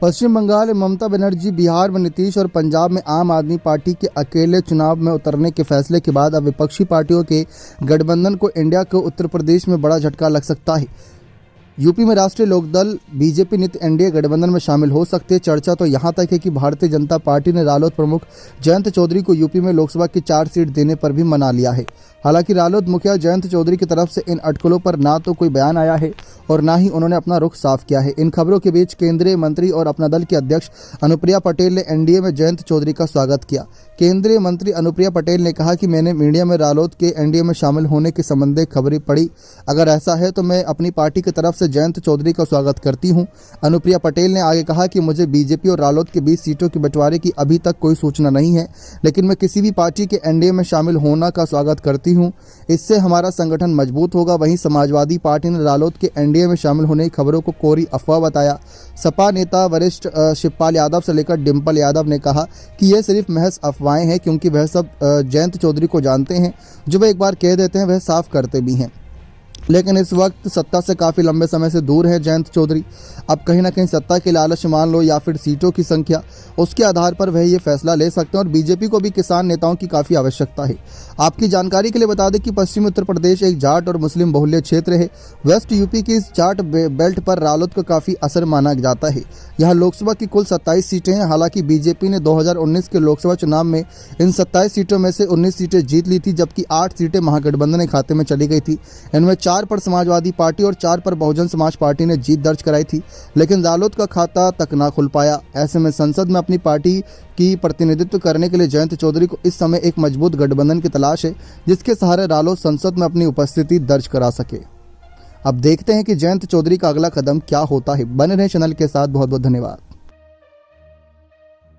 पश्चिम बंगाल में ममता बनर्जी, बिहार में नीतीश और पंजाब में आम आदमी पार्टी के अकेले चुनाव में उतरने के फैसले के बाद अब विपक्षी पार्टियों के गठबंधन को इंडिया को उत्तर प्रदेश में बड़ा झटका लग सकता है। यूपी में राष्ट्रीय लोकदल बीजेपी नित एनडीए गठबंधन में शामिल हो सकते हैं। चर्चा तो यहां तक है कि भारतीय जनता पार्टी ने रालोद प्रमुख जयंत चौधरी को यूपी में लोकसभा की 4 सीट देने पर भी मना लिया है। हालांकि रालोद मुखिया जयंत चौधरी की तरफ से इन अटकलों पर ना तो कोई बयान आया है और ना ही उन्होंने अपना रुख साफ किया है। इन खबरों के बीच केंद्रीय मंत्री और अपना दल की अध्यक्ष अनुप्रिया पटेल ने एनडीए में जयंत चौधरी का स्वागत किया। केंद्रीय मंत्री अनुप्रिया पटेल ने कहा कि मैंने मीडिया में रालोद के एनडीए में शामिल होने के संबंध में खबरें पढ़ी। अगर ऐसा है तो मैं अपनी पार्टी की तरफ से जयंत चौधरी का स्वागत करती हूं। अनुप्रिया पटेल ने आगे कहा कि मुझे बीजेपी और रालोद के बीच सीटों के बंटवारे की अभी तक कोई सूचना नहीं है, लेकिन मैं किसी भी पार्टी के एनडीए में शामिल होना का स्वागत करती हूं। इससे हमारा संगठन मजबूत होगा। वहीं समाजवादी पार्टी ने रालोद के एनडीए में शामिल होने की खबरों को कोरी अफवाह बताया। सपा नेता वरिष्ठ शिवपाल यादव से लेकर डिम्पल यादव ने कहा कि यह सिर्फ महज अफवाहें हैं, क्योंकि वह सब जयंत चौधरी को जानते हैं। जो वह एक बार कह देते हैं वह साफ करते भी हैं। लेकिन इस वक्त सत्ता से काफ़ी लंबे समय से दूर है जयंत चौधरी। अब कहीं ना कहीं सत्ता की लालच मान लो या फिर सीटों की संख्या, उसके आधार पर वह ये फैसला ले सकते हैं। और बीजेपी को भी किसान नेताओं की काफ़ी आवश्यकता है। आपकी जानकारी के लिए बता दें कि पश्चिमी उत्तर प्रदेश एक जाट और मुस्लिम बहुल्य क्षेत्र है। वेस्ट यूपी की इस जाट बेल्ट पर रालोद का काफ़ी असर माना जाता है। यहाँ लोकसभा की कुल 27 सीटें हैं। हालांकि बीजेपी ने 2019 के लोकसभा चुनाव में इन 27 सीटों में से 19 सीटें जीत ली थी, जबकि 8 सीटें महागठबंधन के खाते में चली गई थी। इनमें 4 पर समाजवादी पार्टी और 4 पर बहुजन समाज पार्टी ने जीत दर्ज कराई थी, लेकिन रालोद का खाता तक ना खुल पाया। ऐसे में संसद में अपनी पार्टी की प्रतिनिधित्व करने के लिए जयंत चौधरी को इस समय एक मजबूत गठबंधन की तलाश है, जिसके सहारे रालोद संसद में अपनी उपस्थिति दर्ज करा सके। अब देखते हैं कि जयंत चौधरी का अगला कदम क्या होता है। बने रहें चैनल के साथ। बहुत बहुत धन्यवाद।